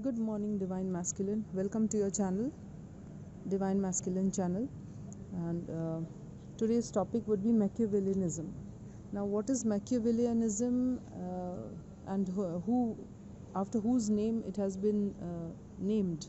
Good morning, Divine Masculine. Welcome to your channel, Divine Masculine channel. And today's topic would be Machiavellianism. Now, what is Machiavellianism and after whose name it has been named,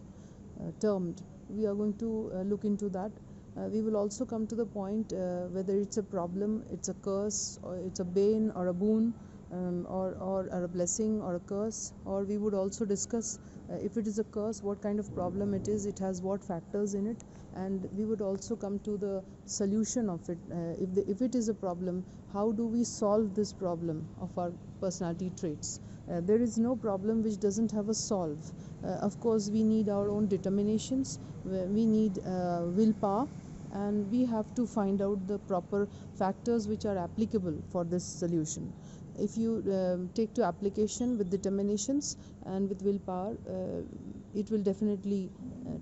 termed? We are going to look into that. We will also come to the point whether it's a problem, it's a curse, or it's a bane or a boon, or a blessing or a curse. Or we would also discuss if it is a curse, what kind of problem it is, it has what factors in it, and we would also come to the solution of it. If it is a problem, how do we solve this problem of our personality traits? There is no problem which doesn't have a solve. Of course, we need our own determinations, we need willpower, and we have to find out the proper factors which are applicable for this solution. If you take to application with determinations and with willpower, it will definitely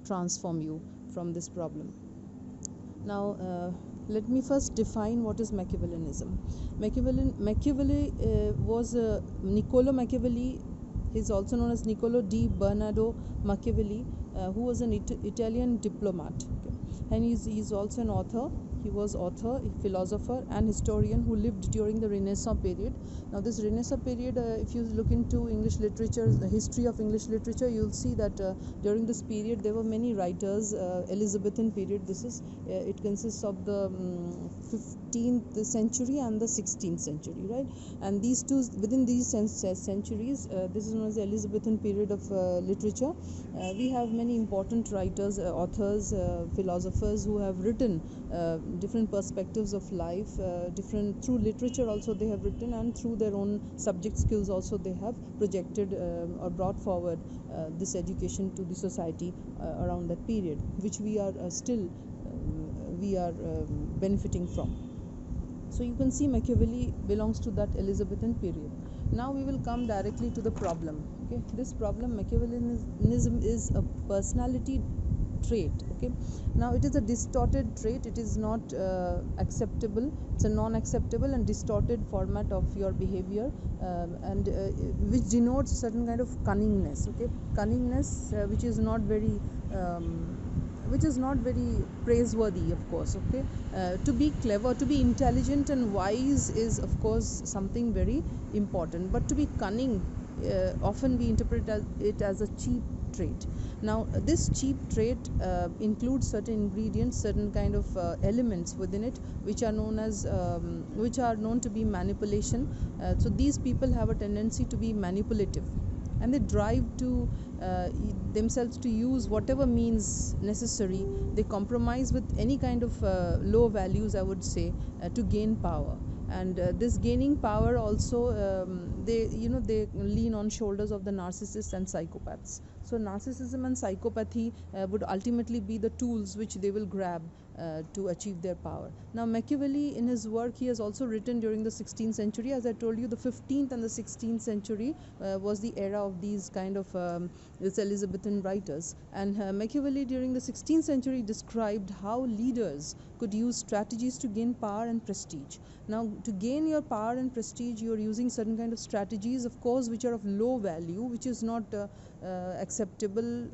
transform you from this problem. Now, let me first define what is Machiavellianism. Machiavelli was Niccolo Machiavelli. He is also known as Niccolo di Bernardo Machiavelli, who was an Italian diplomat. Okay. And he's also an author. He was author, philosopher, and historian who lived during the Renaissance period. Now, this Renaissance period, if you look into English literature, the history of English literature, you'll see that during this period there were many writers. Elizabethan period. This is it consists of the 15th century and the 16th century, right? And these two, within these centuries, this is known as the Elizabethan period of literature. We have many important writers, authors, philosophers who have written different perspectives of life, different through literature also they have written, and through their own subject skills also they have projected or brought forward this education to the society around that period, which we are still benefiting from. So you can see Machiavelli belongs to that Elizabethan period. Now we will come directly to the problem. Okay, this problem, Machiavellianism, is a personality trait. Okay, now it is a distorted trait. It is not acceptable. It's a non-acceptable and distorted format of your behavior, and which denotes certain kind of cunningness. Okay, cunningness which is not very praiseworthy, of course. Okay, to be clever, to be intelligent and wise is of course something very important, but to be cunning, often we interpret it as a cheap trait. Now, this cheap trait includes certain ingredients, certain kind of elements within it, which are known to be manipulation. So these people have a tendency to be manipulative, and they drive to themselves to use whatever means necessary. They compromise with any kind of low values, I would say, to gain power. And this gaining power also, they lean on shoulders of the narcissists and psychopaths. So narcissism and psychopathy would ultimately be the tools which they will grab to achieve their power. Now, Machiavelli, in his work, he has also written during the 16th century. As I told you, the 15th and the 16th century was the era of these kind of this Elizabethan writers. And Machiavelli during the 16th century described how leaders could use strategies to gain power and prestige. Now, to gain your power and prestige, you are using certain kind of strategies, of course, which are of low value, which is not acceptable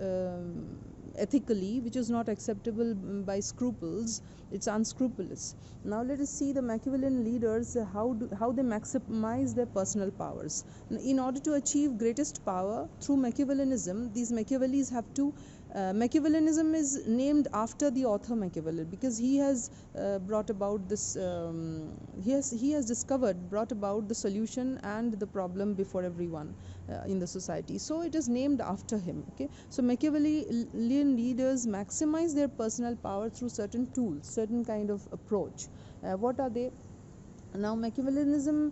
ethically, which is not acceptable by scruples. It's unscrupulous. Now let us see the Machiavellian leaders, how they maximize their personal powers. In order to achieve greatest power through Machiavellianism, these Machiavellis have to Machiavellianism is named after the author Machiavelli, because he has brought about this he has brought about the solution and the problem before everyone in the society. So it is named after him. Okay, so Machiavellian leaders maximize their personal power through certain tools, certain kind of approach. What are they? Now, Machiavellianism,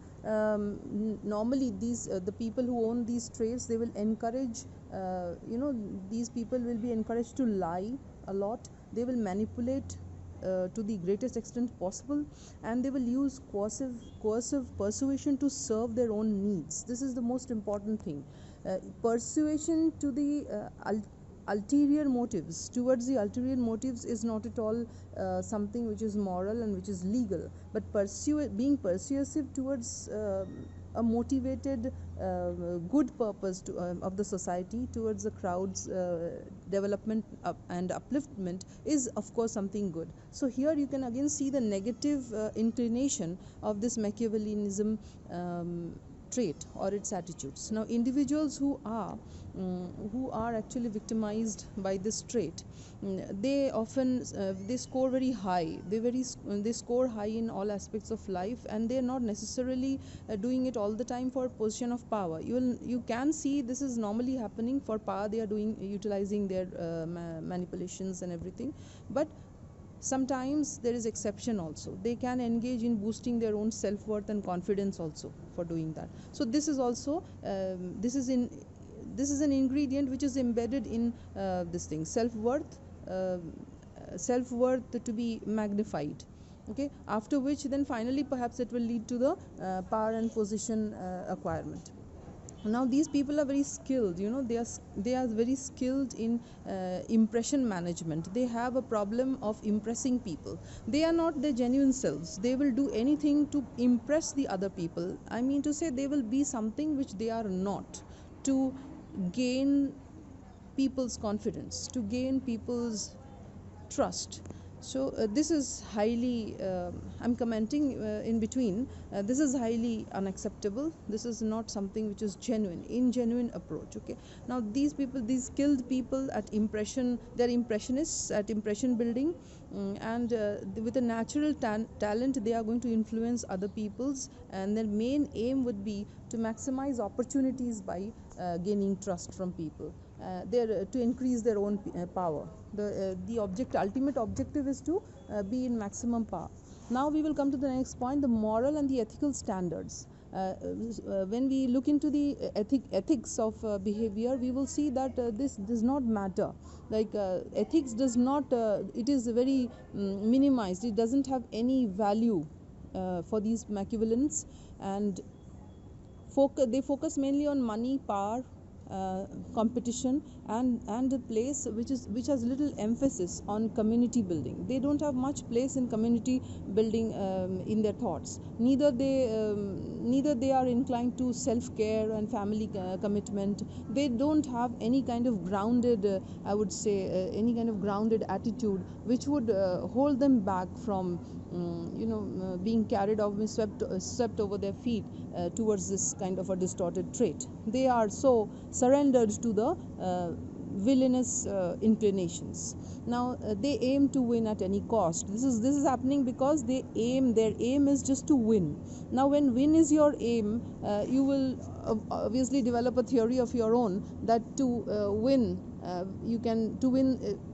normally these the people who own these traits, they will encourage, these people will be encouraged to lie a lot. They will manipulate to the greatest extent possible, and they will use coercive persuasion to serve their own needs. This is the most important thing. Persuasion to the ulterior motives, towards the ulterior motives, is not at all something which is moral and which is legal, but being persuasive towards a motivated good purpose to, of the society towards the crowd's development and upliftment is of course something good. So here you can again see the negative inclination of this Machiavellianism trait or its attitudes. Now individuals who are actually victimized by this trait, they often they score very high, they score high in all aspects of life, and they are not necessarily doing it all the time for position of power. You can see this is normally happening for power. They are utilizing their manipulations and everything, but sometimes there is exception also. They can engage in boosting their own self-worth and confidence also for doing that. So this is also this is an ingredient which is embedded in this thing, self-worth to be magnified. Okay, after which then finally perhaps it will lead to the power and position acquirement. Now these people are very skilled, they are very skilled in impression management. They have a problem of impressing people. They are not their genuine selves. They will do anything to impress the other people. I mean to say, they will be something which they are not, to gain people's confidence, to gain people's trust. So this is highly, I'm commenting in between, this is highly unacceptable. This is not something which is ingenuine approach. Okay, now these people, these skilled people at impression, they're impressionists at impression building, and with a natural talent, they are going to influence other people's, and their main aim would be to maximize opportunities by gaining trust from people. To increase their own power. The ultimate objective is to be in maximum power. Now we will come to the next point, the moral and the ethical standards. When we look into the ethics of behavior, we will see that this does not matter. Like ethics does not, it is very minimized. It doesn't have any value for these Machiavellians, and they focus mainly on money, power, competition, and a place which has little emphasis on community building. They don't have much place in community building in their thoughts. Neither they are inclined to self-care and family commitment. They don't have any kind of grounded, I would say, any kind of grounded attitude which would hold them back from being carried off, swept over their feet towards this kind of a distorted trait. They are so surrendered to the villainous inclinations. Now they aim to win at any cost. This is happening because their aim is just to win. Now when win is your aim, you will obviously develop a theory of your own that to win,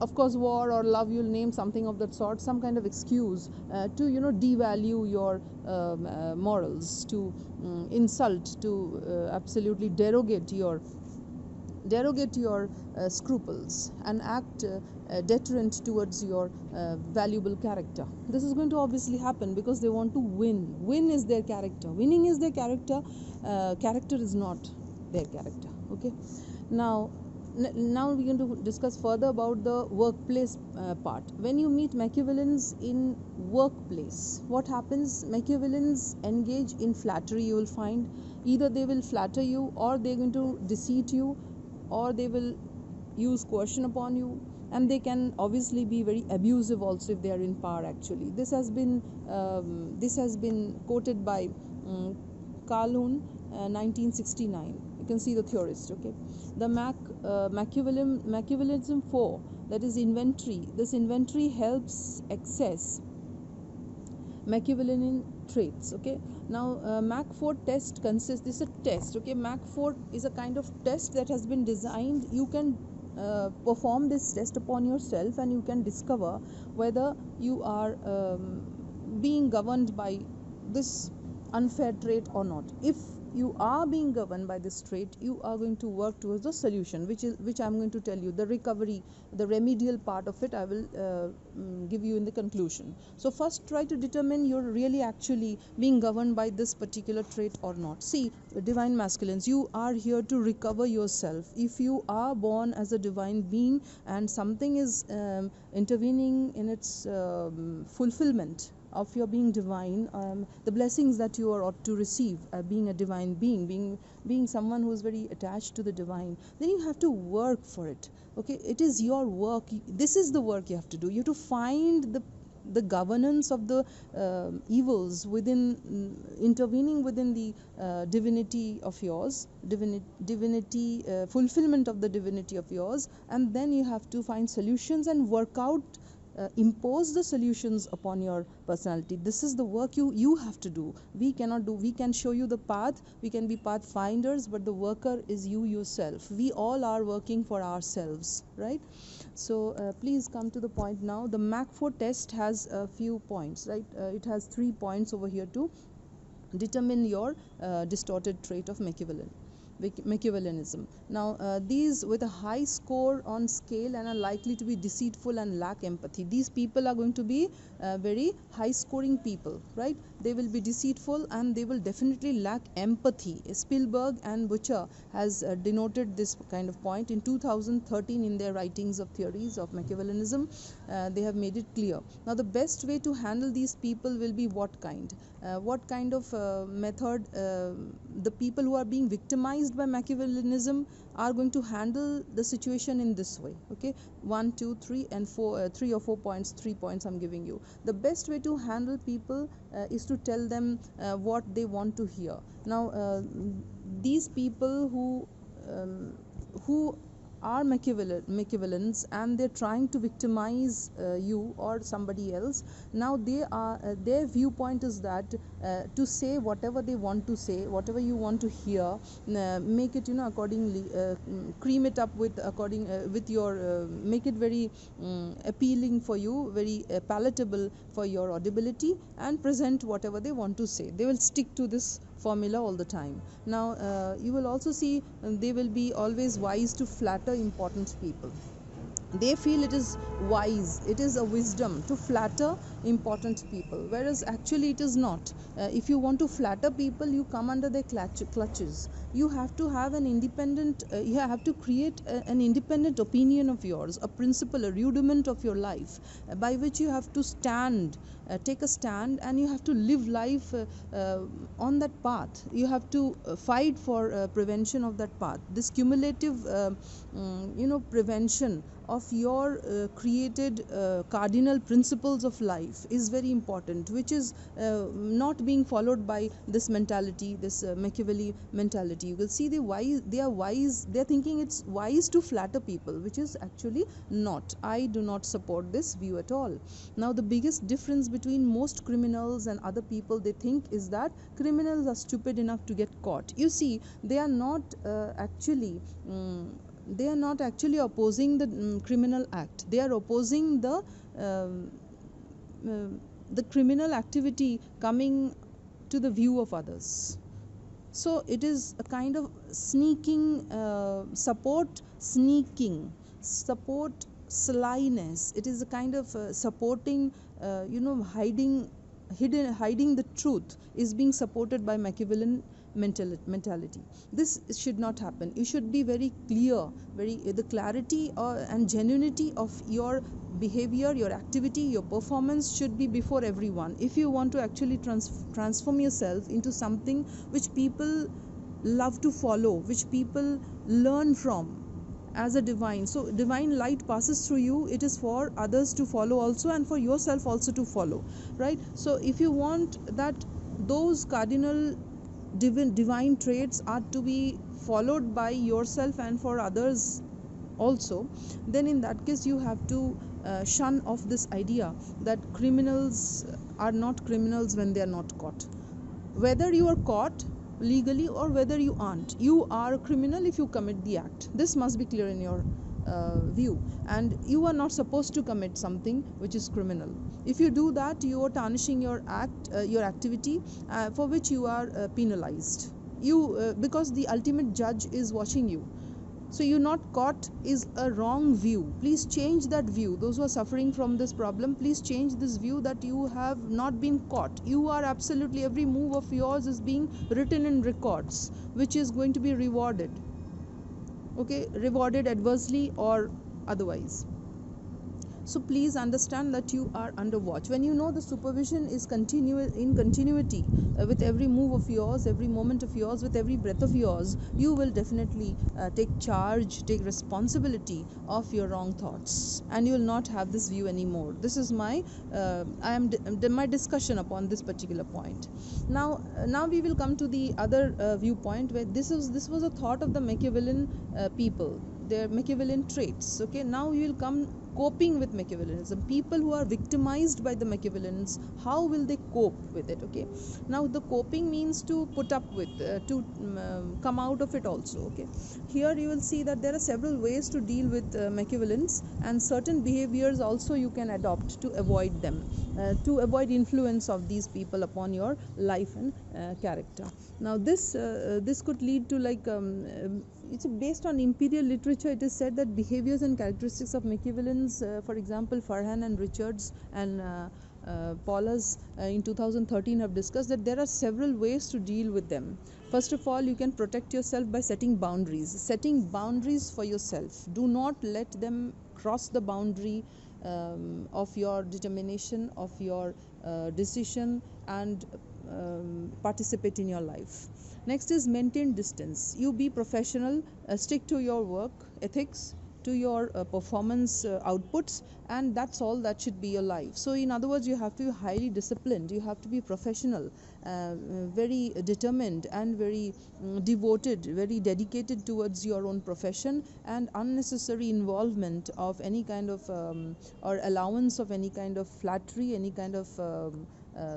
of course, war or love, you'll name something of that sort, some kind of excuse to devalue your morals, to insult, to absolutely derogate your scruples, and act deterrent towards your valuable character. This is going to obviously happen because they want to win. Win is their character. Winning is their character. Character is not their character. Okay. Now we're going to discuss further about the workplace part. When you meet Machiavellians in workplace, what happens? Machiavellians engage in flattery. You will find either they will flatter you, or they're going to deceive you, or they will use coercion upon you, and they can obviously be very abusive also if they are in power. Actually, this has been quoted by Calhoun, 1969. You can see the theorist. Okay, the Machiavellianism 4, that is inventory. This inventory helps access Machiavellian traits. Okay, now Mach 4 test consists, this is a test. Okay, Mach 4 is a kind of test that has been designed. You can perform this test upon yourself, and you can discover whether you are being governed by this unfair trait or not. If you are being governed by this trait, you are going to work towards the solution, which I'm going to tell you. The recovery, the remedial part of it, I will give you in the conclusion. So first, try to determine you're really actually being governed by this particular trait or not. See, divine masculines, you are here to recover yourself. If you are born as a divine being and something is intervening in its fulfillment of your being divine, the blessings that you are ought to receive, being a divine being someone who is very attached to the divine, then you have to work for it. Okay, it is your work. This is the work you have to do. You have to find the governance of the evils within, intervening within the divinity of yours, divinity fulfillment of the divinity of yours, and then you have to find solutions and work out, impose the solutions upon your personality. This is the work you have to do. We cannot do. We can show you the path, we can be pathfinders, but the worker is you yourself. We all are working for ourselves, right? So please come to the point now. The MAC4 test has a few points, right? It has 3 points over here to determine your distorted trait of Machiavellianism. Now, these with a high score on scale and are likely to be deceitful and lack empathy. These people are going to be very high scoring people, right? They will be deceitful and they will definitely lack empathy. Spielberg and Butcher has denoted this kind of point in 2013 in their writings of theories of Machiavellianism. They have made it clear. Now, the best way to handle these people will be what kind? What kind of method? The people who are being victimized by Machiavellianism are going to handle the situation in this way. Okay, 1, 2, 3 and 4, 3 or 4 points, 3 points I'm giving you. The best way to handle people is to tell them what they want to hear. Now, these people who are Machiavellians and they're trying to victimize you or somebody else. Now their viewpoint is that to say whatever they want to say, whatever you want to hear, make it accordingly, cream it up with with your make it very appealing for you, very palatable for your audibility, and present whatever they want to say. They will stick to this formula all the time. Now you will also see they will be always wise to flatter important people. They feel it is wise, it is a wisdom to flatter important people, whereas actually it is not. If you want to flatter people, you come under their clutches. You have to have an independent, you have to create an independent opinion of yours, a principle, a rudiment of your life, by which you have to stand, take a stand, and you have to live life on that path. You have to fight for prevention of that path. This cumulative prevention of your created cardinal principles of life is very important, which is not being followed by this mentality, this Machiavelli mentality. You will see they are wise, they are thinking it's wise to flatter people, which is actually not. I do not support this view at all. Now, the biggest difference between most criminals and other people, they think, is that criminals are stupid enough to get caught. You see, they are not actually opposing the criminal act. They are opposing the criminal activity coming to the view of others. So it is a kind of sneaking support slyness. It is a kind of supporting, hiding the truth is being supported by Machiavellian mentality. This should not happen. You should be very clear, the clarity and genuinity of your behavior, your activity, your performance should be before everyone. If you want to actually transform yourself into something which people love to follow, which people learn from as a divine, so divine light passes through you, it is for others to follow also, and for yourself also to follow, right? So if you want that those cardinal divine traits are to be followed by yourself and for others also, then in that case you have to shun off this idea that criminals are not criminals when they are not caught. Whether you are caught legally or whether you aren't, you are a criminal if you commit the act. This must be clear in your view, and you are not supposed to commit something which is criminal. If you do that, you are tarnishing your activity for which you are penalized. Because the ultimate judge is watching you. So you're not caught is a wrong view. Please change that view. Those who are suffering from this problem, please change this view that you have not been caught. You are absolutely, every move of yours is being written in records, which is going to be rewarded. Okay, rewarded adversely or otherwise. So please understand that you are under watch. When you know the supervision is in continuity with every move of yours, every moment of yours, with every breath of yours, you will definitely take charge, take responsibility of your wrong thoughts, and you will not have this view anymore. This is my my discussion upon this particular point. Now we will come to the other viewpoint, where this was a thought of the Machiavellian people, their Machiavellian traits. Okay, now we will come coping with Machiavellianism. People who are victimized by the Machiavellians, how will they cope with it? Okay, now the coping means to put up with, to come out of it also. Okay, here you will see that there are several ways to deal with Machiavellians, and certain behaviors also you can adopt to avoid them, to avoid influence of these people upon your life and character. Now this could lead to, like, it's based on imperial literature. It is said that behaviors and characteristics of Machiavellians, for example, Farhan and Richards and Paulus in 2013 have discussed that there are several ways to deal with them. First of all, you can protect yourself by setting boundaries for yourself. Do not let them cross the boundary of your determination, of your decision, and participate in your life. Next is maintain distance. You be professional, stick to your work ethics, to your performance outputs, and that's all that should be your life. So in other words, you have to be highly disciplined, you have to be professional, very determined and very devoted, very dedicated towards your own profession, and unnecessary involvement of any kind of or allowance of any kind of flattery, any kind of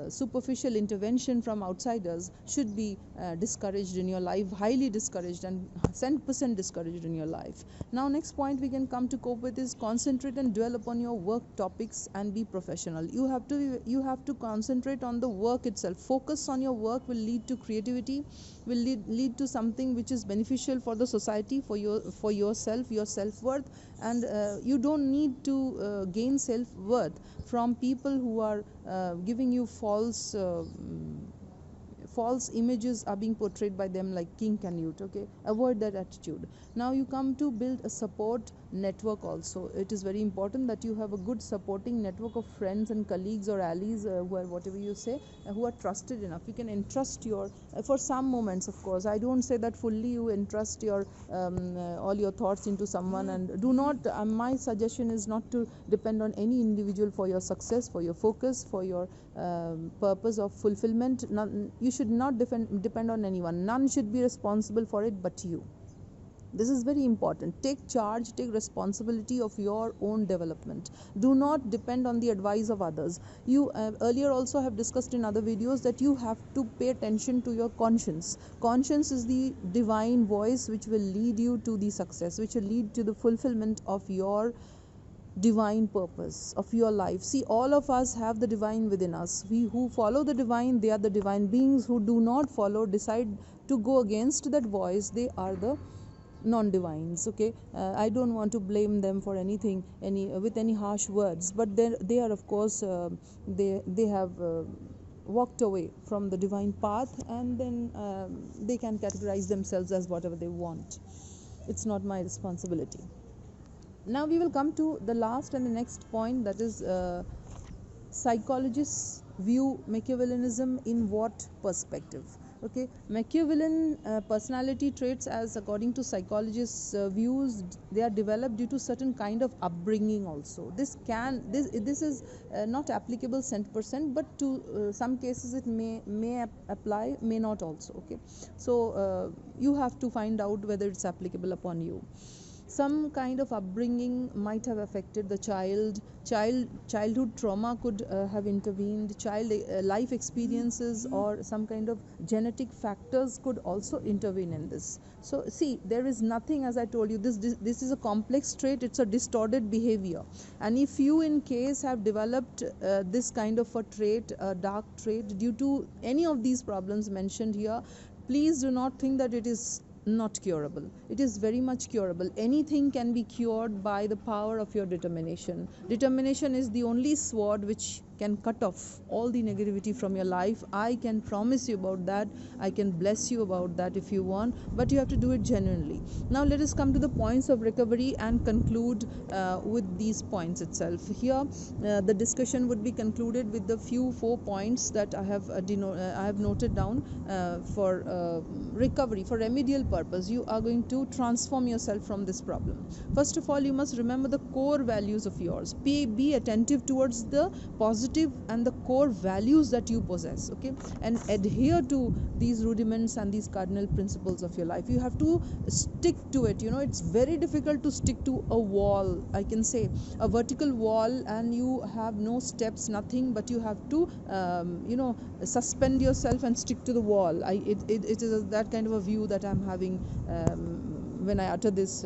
superficial intervention from outsiders should be discouraged in your life, highly discouraged and 100% discouraged in your life. Now next point we can come to cope with is concentrate and dwell upon your work topics and be professional. You have to concentrate on the work itself. Focus on your work will lead to creativity, will lead to something which is beneficial for the society, for yourself, your self-worth, and you don't need to gain self-worth from people who are giving you false images are being portrayed by them, like King Canute. Okay, avoid that attitude. Now you come to build a support network also. It is very important that you have a good supporting network of friends and colleagues or allies, who are, whatever you say, who are trusted enough. You can entrust your for some moments, of course. I don't say that fully you entrust your all your thoughts into someone, and do not my suggestion is not to depend on any individual for your success, for your focus, for your purpose of fulfillment. You should not depend on anyone. None should be responsible for it but you. This is very important. Take charge, take responsibility of your own development. Do not depend on the advice of others. You earlier also have discussed in other videos that you have to pay attention to your conscience. Conscience is the divine voice which will lead you to the success, which will lead to the fulfillment of your divine purpose of your life. See, all of us have the divine within us. We who follow the divine, they are the divine beings. Who do not follow, decide to go against that voice, they are the non-divines. Okay, I don't want to blame them for anything, with any harsh words, but they are, of course, they have walked away from the divine path, and then they can categorize themselves as whatever they want. It's not my responsibility. Now we will come to the last and the next point, that is psychologists view Machiavellianism in what perspective? Okay, Machiavellian personality traits, as according to psychologists' views, they are developed due to certain kind of upbringing also. This is not applicable 100%, but to some cases it may apply, may not also. Okay, so you have to find out whether it's applicable upon you. Some kind of upbringing might have affected the childhood trauma could have intervened, life experiences or some kind of genetic factors could also intervene in this. So see, there is nothing, as I told you, this is a complex trait, it's a distorted behavior, and if you in case have developed this kind of a trait, a dark trait, due to any of these problems mentioned here, please do not think that it is not curable. It is very much curable. Anything can be cured by the power of your determination. Determination is the only sword which can cut off all the negativity from your life. I can promise you about that. I can bless you about that if you want, but you have to do it genuinely. Now let us come to the points of recovery and conclude with these points itself. Here the discussion would be concluded with the few 4 points that I have noted down for recovery, for remedial purpose. You are going to transform yourself from this problem. First of all, you must remember the core values of yours. Be attentive towards the positive and the core values that you possess, okay, and adhere to these rudiments and these cardinal principles of your life. You have to stick to it. It's very difficult to stick to a wall, I can say, a vertical wall, and you have no steps, nothing, but you have to suspend yourself and stick to the wall. It is that kind of a view that I'm having when I utter this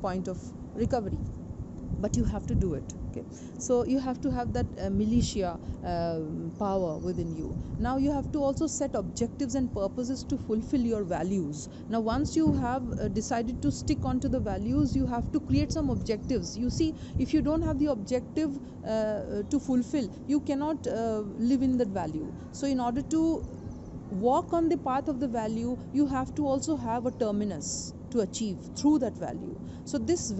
point of recovery. But you have to do it, okay? So you have to have that militia power within you. Now you have to also set objectives and purposes to fulfill your values. Now once you have decided to stick onto the values, you have to create some objectives. You see, if you don't have the objective to fulfill, you cannot live in that value. So in order to walk on the path of the value, you have to also have a terminus to achieve through that value. So this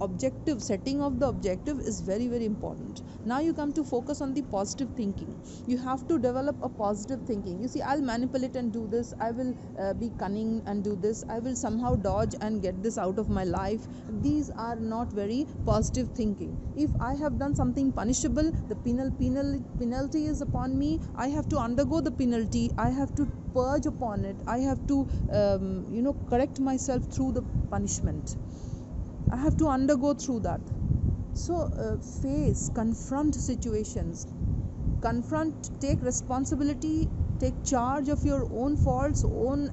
objective, setting of the objective, is very, very important. Now you come to focus on the positive thinking. You have to develop a positive thinking. You see, I'll manipulate and do this, I will be cunning and do this, I will somehow dodge and get this out of my life. These are not very positive thinking. If I have done something punishable, the penalty is upon me, I have to undergo the penalty, I have to purge upon it, I have to correct myself through the punishment, I have to undergo through that. So confront situations, take responsibility, take charge of your own faults, own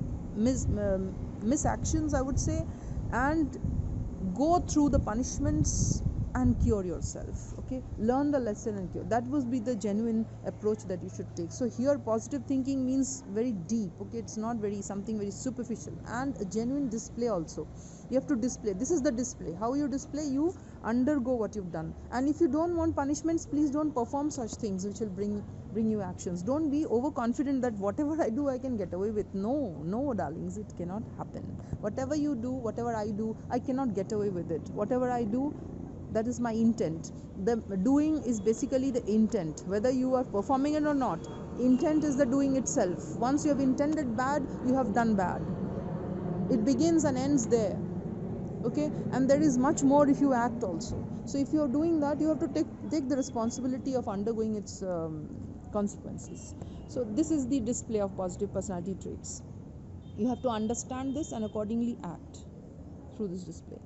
misactions, I would say, and go through the punishments and cure yourself, okay? Learn the lesson and cure. That would be the genuine approach that you should take. So here positive thinking means very deep, okay? It's not something very superficial, and a genuine display also. You have to display. This is the display. How you display? You undergo what you've done. And if you don't want punishments, please don't perform such things which will bring you actions. Don't be overconfident that whatever I do I can get away with. No darlings, it cannot happen. Whatever you do, whatever I do, I cannot get away with it. Whatever I do, that is my intent. The doing is basically the intent, whether you are performing it or not. Intent is the doing itself. Once you have intended bad, you have done bad. It begins and ends there, okay? And there is much more if you act also. So if you are doing that, you have to take the responsibility of undergoing its consequences. So this is the display of positive personality traits. You have to understand this and accordingly act through this display.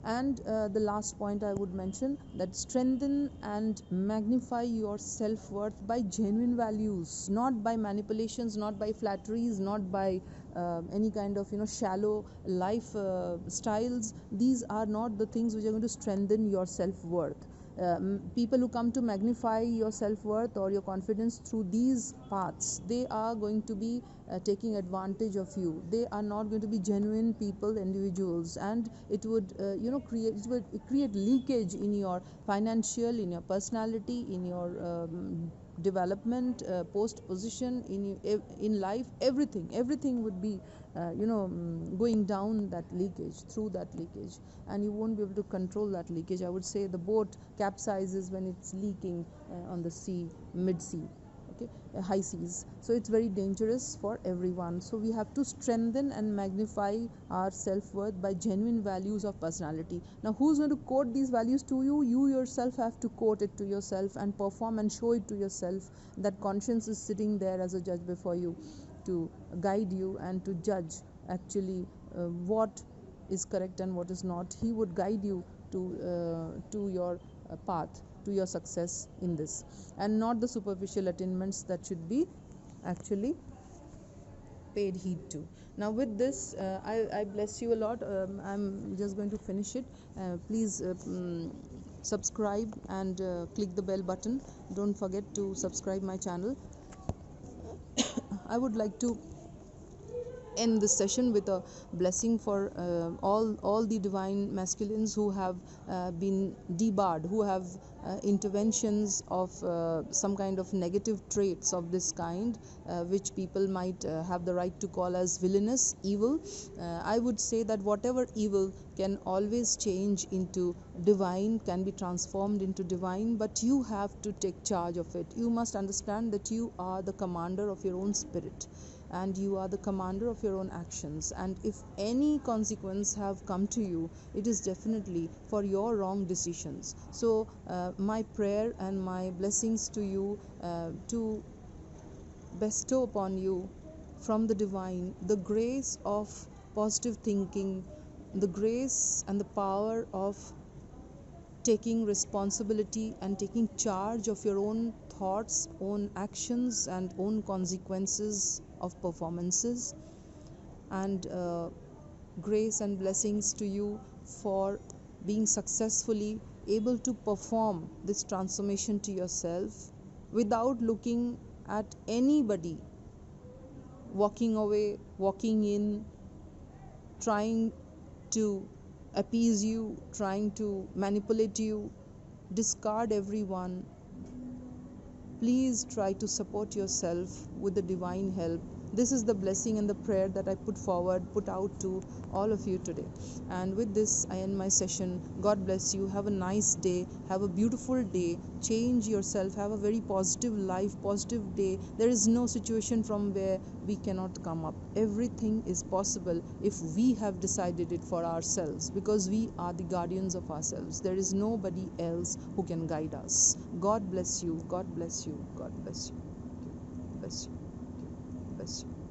And the last point I would mention, that strengthen and magnify your self-worth by genuine values, not by manipulations, not by flatteries, not by any kind of shallow life styles. These are not the things which are going to strengthen your self-worth. People who come to magnify your self-worth or your confidence through these paths, they are going to be taking advantage of you. They are not going to be genuine people, individuals, and it would create leakage in your financial, in your personality, in your development, post position, in life. Everything would be going down that leakage, through that leakage, and you won't be able to control that leakage. I would say the boat capsizes when it's leaking on the sea, mid-sea, okay, high seas. So it's very dangerous for everyone. So we have to strengthen and magnify our self-worth by genuine values of personality. Now who's going to quote these values to you? You yourself have to quote it to yourself and perform and show it to yourself. That conscience is sitting there as a judge before you to guide you and to judge actually what is correct and what is not. He would guide you to your path, to your success in this, and not the superficial attainments that should be actually paid heed to. Now with this, I bless you a lot. I'm just going to finish it. Please subscribe and click the bell button. Don't forget to subscribe my channel. I would like to end this session with a blessing for all the divine masculines who have been debarred, who have interventions of some kind of negative traits of this kind, which people might have the right to call as villainous, evil. I would say that whatever evil can always change into divine, can be transformed into divine, but you have to take charge of it. You must understand that you are the commander of your own spirit, and you are the commander of your own actions, and if any consequence have come to you, it is definitely for your wrong decisions. So my prayer and my blessings to you, to bestow upon you from the divine the grace of positive thinking, the grace and the power of taking responsibility and taking charge of your own thoughts, own actions, and own consequences of performances, and grace and blessings to you for being successfully able to perform this transformation to yourself without looking at anybody walking away, walking in, trying to appease you, trying to manipulate you. Discard everyone. Please try to support yourself with the divine help. This is the blessing and the prayer that I put out to all of you today. And with this, I end my session. God bless you. Have a nice day. Have a beautiful day. Change yourself. Have a very positive life, positive day. There is no situation from where we cannot come up. Everything is possible if we have decided it for ourselves, because we are the guardians of ourselves. There is nobody else who can guide us. God bless you. God bless you. God bless you. Bless you. Bless you.